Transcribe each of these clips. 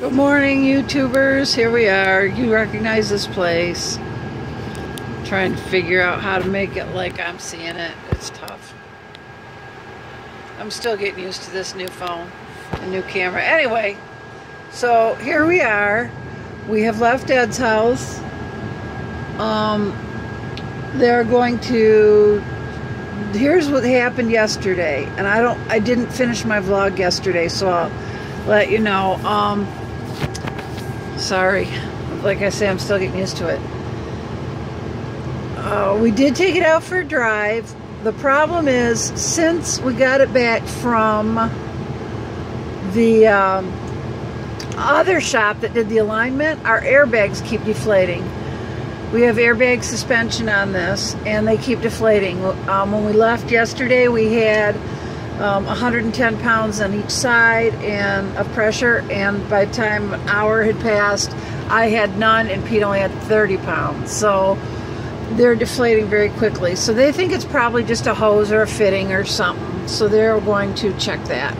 Good morning, YouTubers. Here we are. You recognize this place. Trying to figure out how to make it like I'm seeing it. It's tough. I'm still getting used to this new phone and new camera. Anyway, so here we are. We have left Ed's house. They're going to... Here's what happened yesterday. And I didn't finish my vlog yesterday, so I'll let you know. Sorry. Like I say, I'm still getting used to it. We did take it out for a drive. The problem is, since we got it back from the other shop that did the alignment, our airbags keep deflating. We have airbag suspension on this, and they keep deflating. When we left yesterday, we had 110 pounds on each side of pressure, and by the time an hour had passed, I had none, and Pete only had 30 pounds. So they're deflating very quickly. So they think it's probably just a hose or a fitting or something. So they're going to check that.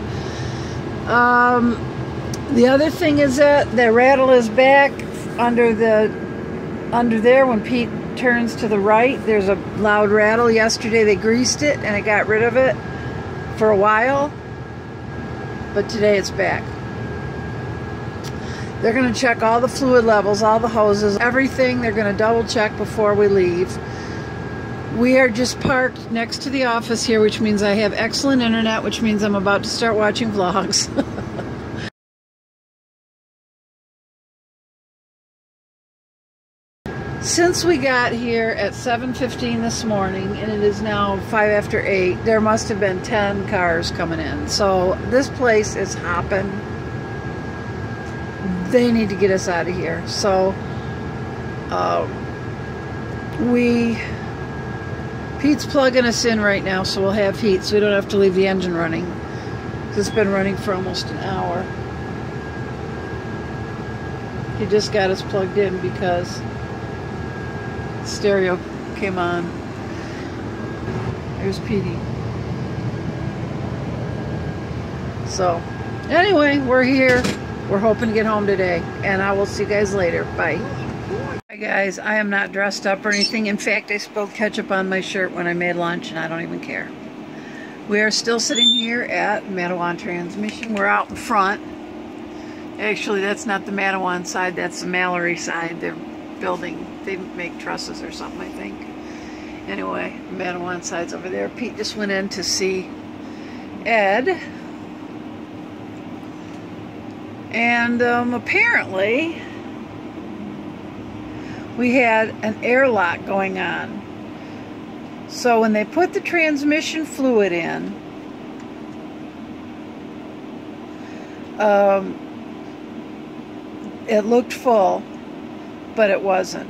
The other thing is that the rattle is back under there. When Pete turns to the right, there's a loud rattle. Yesterday they greased it and it got rid of it for a while, but today it's back. They're going to check all the fluid levels, all the hoses, everything. They're going to double check before we leave. We are just parked next to the office here, which means I have excellent internet, which means I'm about to start watching vlogs. Since we got here at 7:15 this morning, and it is now 5 after 8, there must have been 10 cars coming in. So this place is hopping. They need to get us out of here. So Pete's plugging us in right now, so we'll have heat, so we don't have to leave the engine running. It's been running for almost an hour. He just got us plugged in because stereo came on. There's Petey. So anyway, we're here. We're hoping to get home today, and I will see you guys later. Bye. Hi guys, I am not dressed up or anything. In fact, I spilled ketchup on my shirt when I made lunch, and I don't even care. We are still sitting here at Mattawan Transmission. We're out in front. Actually, that's not the Mattawan side, that's the Mallory side. They're building, they make trusses or something, I think. Anyway, Mattawan side's over there. Pete just went in to see Ed. And apparently we had an airlock going on. So when they put the transmission fluid in, it looked full, but it wasn't.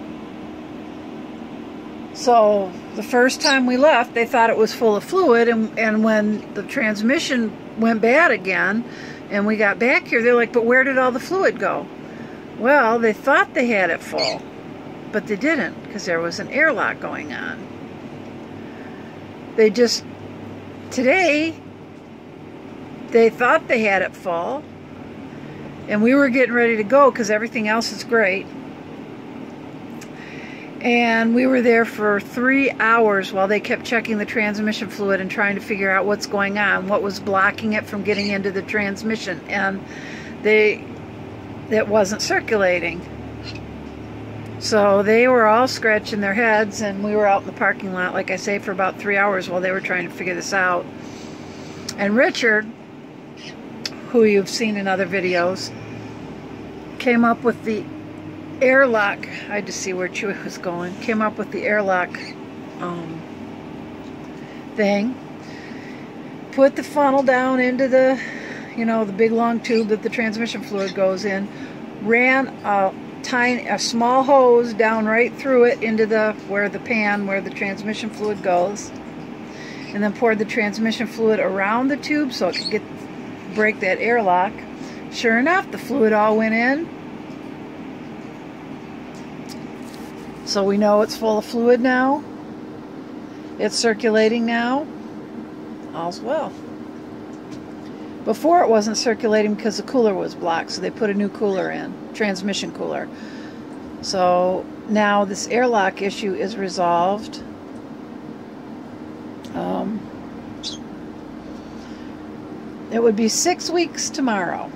So the first time we left, they thought it was full of fluid, and when the transmission went bad again and we got back here, they're like, but where did all the fluid go? Well, they thought they had it full, but they didn't, because there was an airlock going on. Today they thought they had it full, and we were getting ready to go because everything else is great. And we were there for 3 hours while they kept checking the transmission fluid and trying to figure out what's going on, what was blocking it from getting into the transmission. And it wasn't circulating. So they were all scratching their heads, and we were out in the parking lot, like I say, for about 3 hours while they were trying to figure this out. And Richard, who you've seen in other videos, came up with the airlock. I had to see where Chewy was going. Came up with the airlock thing. Put the funnel down into the, the big long tube that the transmission fluid goes in. Ran a small hose down right through it into where the transmission fluid goes, and then poured the transmission fluid around the tube so it could break that airlock. Sure enough, the fluid all went in. So we know it's full of fluid now. It's circulating now. All's well. Before it wasn't circulating because the cooler was blocked, so they put a new cooler in, transmission cooler. So now this airlock issue is resolved. It would be 6 weeks tomorrow.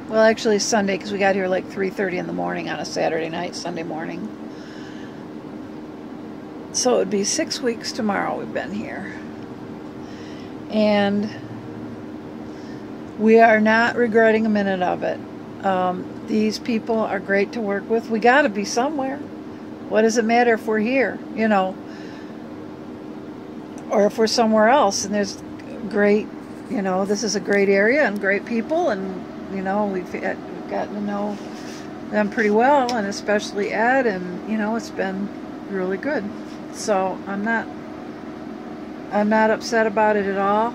Well, actually Sunday, because we got here like 3:30 in the morning on a Saturday night, Sunday morning. So it would be 6 weeks tomorrow we've been here. And we are not regretting a minute of it. These people are great to work with. We got to be somewhere. What does it matter if we're here, you know, or if we're somewhere else? And there's great, you know, this is a great area and great people, and you know, we've gotten to know them pretty well, and especially Ed, and you know, it's been really good. So I'm not upset about it at all.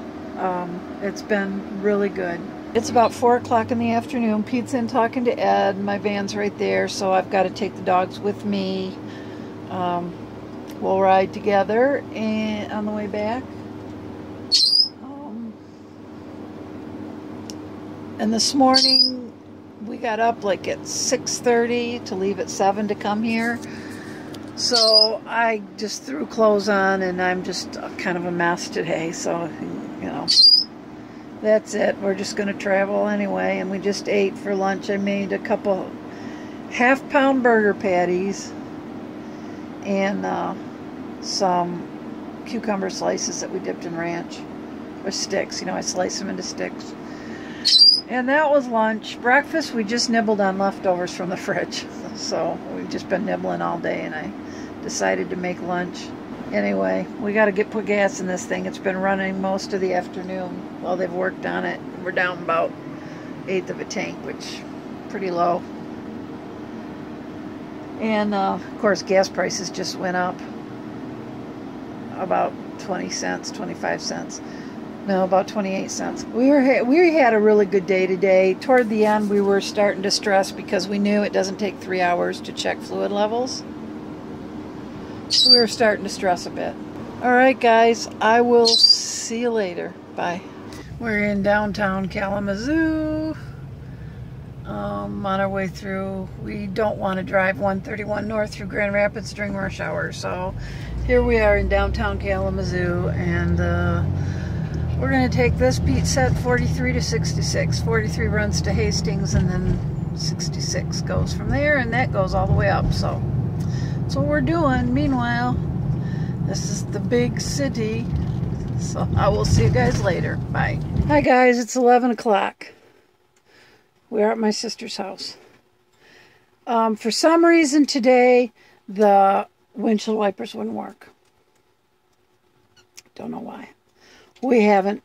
It's been really good. It's about 4 o'clock in the afternoon. Pete's in talking to Ed. My van's right there, so I've got to take the dogs with me. We'll ride together and on the way back. And this morning we got up like at 6:30 to leave at 7 to come here. So I just threw clothes on, and I'm just kind of a mess today. So, you know, that's it. We're just going to travel anyway. And we just ate for lunch. I made a couple half-pound burger patties and some cucumber slices that we dipped in ranch, or sticks. You know, I slice them into sticks. And that was lunch. Breakfast, we just nibbled on leftovers from the fridge. So we've just been nibbling all day, and I decided to make lunch. Anyway, we got to put gas in this thing. It's been running most of the afternoon while they've worked on it. We're down about 1/8 of a tank, which is pretty low. And of course, gas prices just went up about 20 cents, 25 cents. No, about 28 cents. We had a really good day today. Toward the end, we were starting to stress because we knew it doesn't take 3 hours to check fluid levels. So we were starting to stress a bit. All right, guys, I will see you later. Bye. We're in downtown Kalamazoo. On our way through. We don't want to drive 131 north through Grand Rapids during rush hour. So here we are in downtown Kalamazoo, and we're going to take this. Pete said 43 to 66. 43 runs to Hastings, and then 66 goes from there, and that goes all the way up. So that's what we're doing. Meanwhile, this is the big city. So I will see you guys later. Bye. Hi guys, it's 11 o'clock. We're at my sister's house. For some reason today, the windshield wipers wouldn't work. Don't know why. We haven't.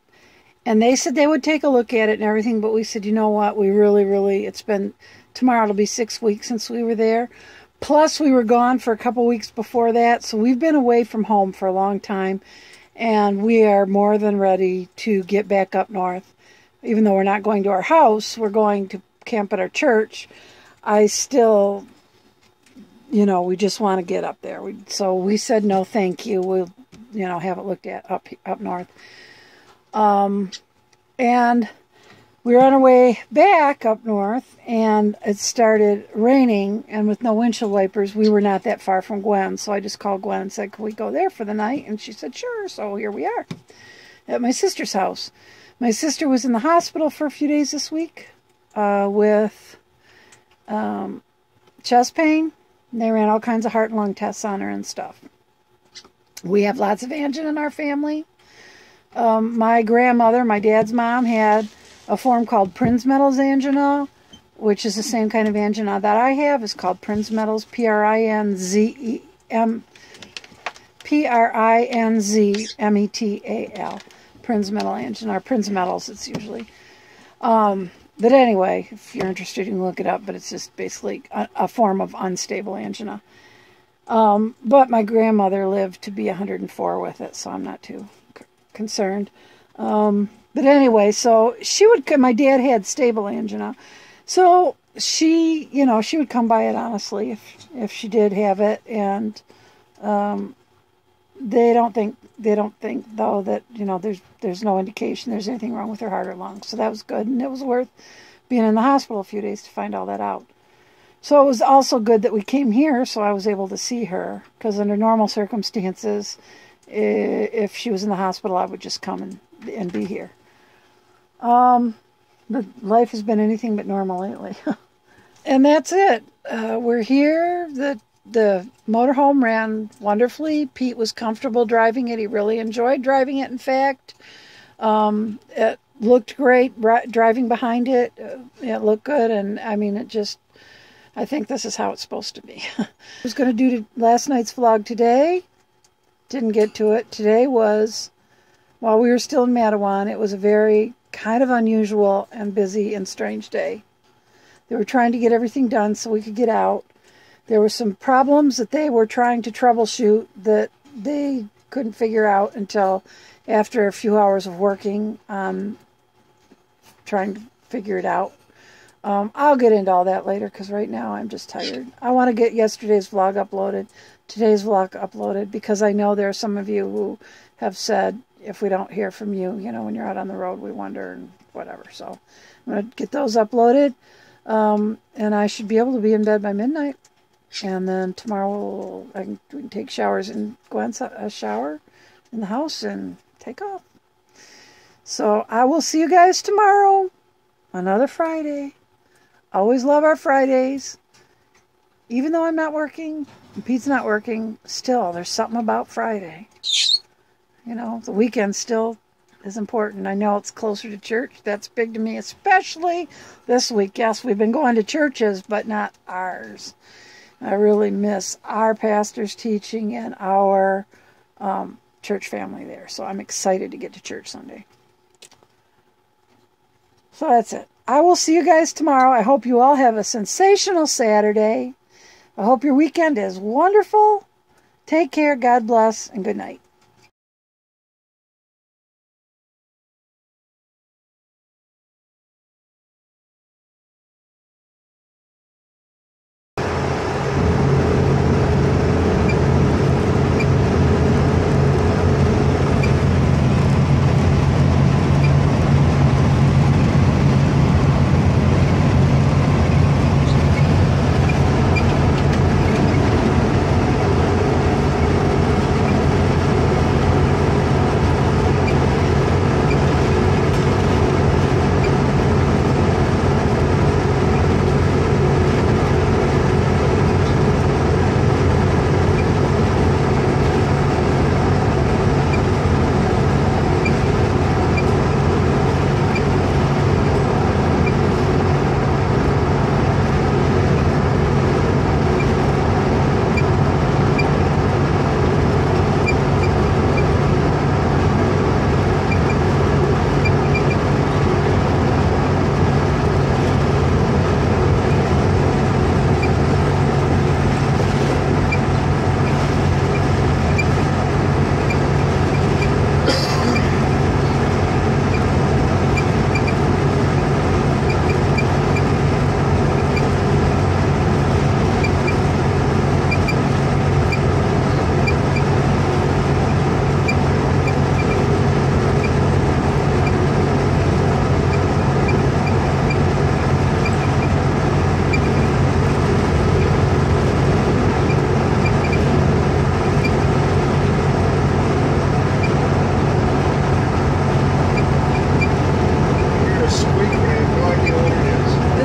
And they said they would take a look at it and everything, but we said, you know what, we really, it's been, tomorrow it'll be 6 weeks since we were there. Plus, we were gone for a couple weeks before that, so we've been away from home for a long time, and we are more than ready to get back up north. Even though we're not going to our house, we're going to camp at our church. I still, you know, we just want to get up there. So we said no, thank you. We'll, you know, have it looked at up north. And we were on our way back up north, and it started raining, and with no windshield wipers, we were not that far from Gwen. So I just called Gwen and said, can we go there for the night? And she said, sure. So here we are at my sister's house. My sister was in the hospital for a few days this week with chest pain. They ran all kinds of heart and lung tests on her and stuff. We have lots of angina in our family. My grandmother, my dad's mom, had a form called Prinzmetal's angina, which is the same kind of angina that I have. It's called Prinzmetal's, Prinzmetal. Prinzmetal angina, or Prinzmetals, it's usually. But anyway, if you're interested, you can look it up, but it's just basically a form of unstable angina. But my grandmother lived to be 104 with it, so I'm not too concerned. But anyway, so she would, my dad had stable angina. So she, you know, she would come by it honestly if she did have it. And they don't think though that, you know, there's no indication there's anything wrong with her heart or lungs. So that was good, and it was worth being in the hospital a few days to find all that out. So it was also good that we came here so I was able to see her, because under normal circumstances, if she was in the hospital, I would just come and be here. But life has been anything but normal lately. And that's it. We're here. The motorhome ran wonderfully. Pete was comfortable driving it. He really enjoyed driving it, in fact. It looked great driving behind it. It looked good, and I mean, I think this is how it's supposed to be. I was going to do last night's vlog today. Didn't get to it. Today was, while we were still in Matawan, it was a very kind of unusual and busy and strange day. They were trying to get everything done so we could get out. There were some problems that they were trying to troubleshoot that they couldn't figure out until after a few hours of working on trying to figure it out. I'll get into all that later, because right now I'm just tired. I want to get yesterday's vlog uploaded, today's vlog uploaded, because I know there are some of you who have said, if we don't hear from you, you know, when you're out on the road, we wonder and whatever. So I'm going to get those uploaded, and I should be able to be in bed by midnight. And then tomorrow we can take showers and go on a shower in the house and take off. So I will see you guys tomorrow. Another Friday. Always love our Fridays. Even though I'm not working, and Pete's not working, still, there's something about Friday. You know, the weekend still is important. I know it's closer to church. That's big to me, especially this week. Yes, we've been going to churches, but not ours. I really miss our pastor's teaching and our church family there. So I'm excited to get to church Sunday. So that's it. I will see you guys tomorrow. I hope you all have a sensational Saturday. I hope your weekend is wonderful. Take care. God bless, and good night.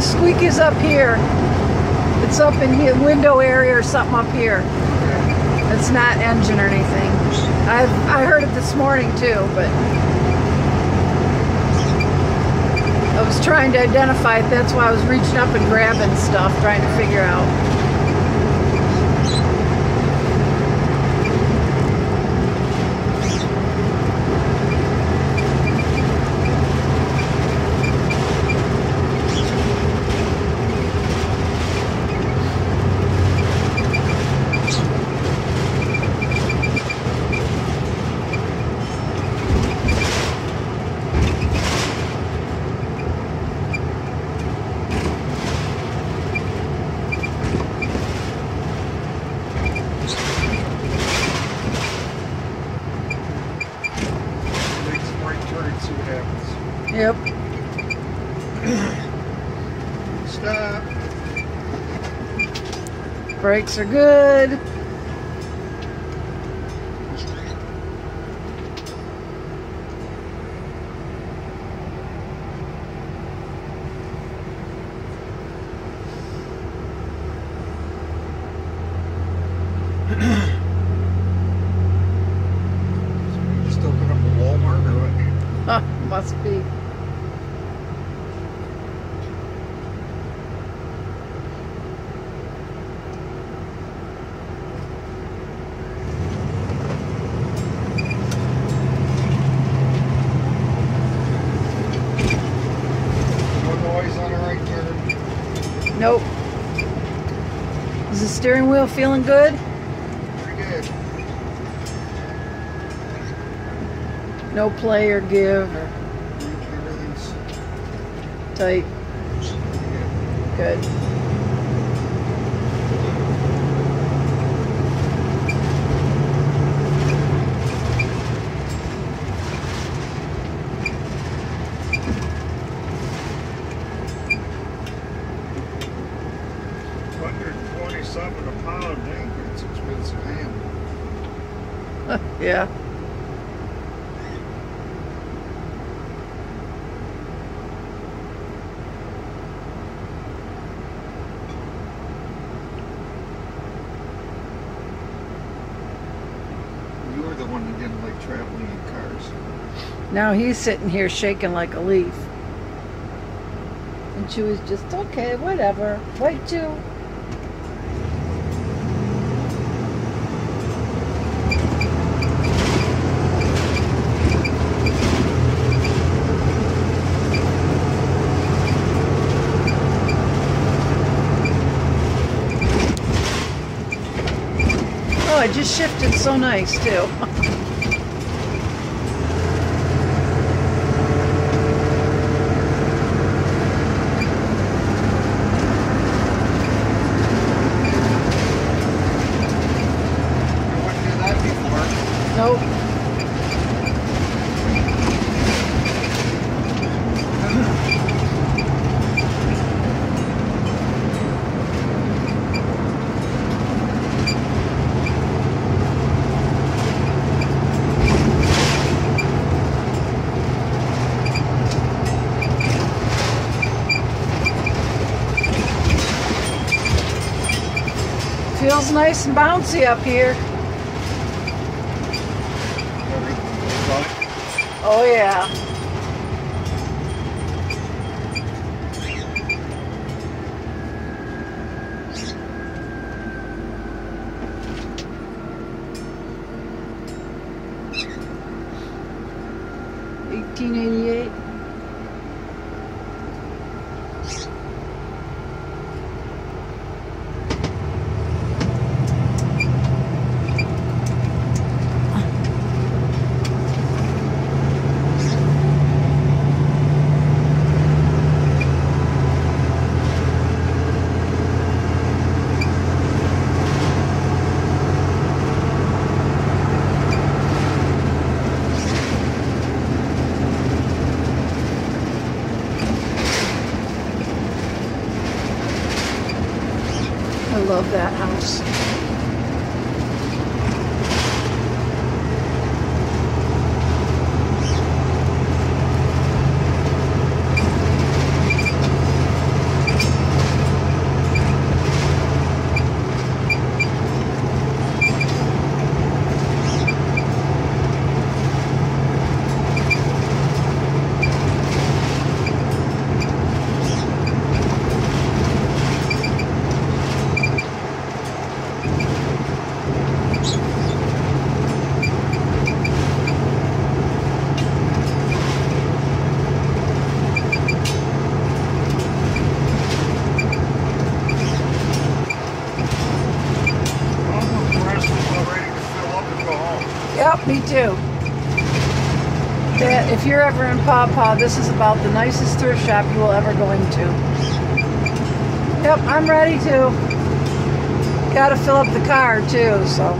Squeak is up here. It's up in the window area or something up here. It's not engine or anything. I heard it this morning too, but I was trying to identify it. That's why I was reaching up and grabbing stuff, trying to figure out. Yep. Stop. Brakes are good. You just opened up a Walmart or what? Huh, must be. No noise on a right turn. Nope. Is the steering wheel feeling good? Pretty good. No play or give or Everything's tight. good. Good. $127 a pound, dang, it's expensive ham. Yeah. You were the one who didn't like traveling in cars. Now he's sitting here shaking like a leaf. And she was just, okay, whatever. Wait too. Oh, it just shifted so nice too. Nope. Feels nice and bouncy up here. Oh yeah. $18.88. I love that house. Yep, me too. That if you're ever in Paw Paw, this is about the nicest thrift shop you will ever go into. Yep, I'm ready to. Got to fill up the car too, so.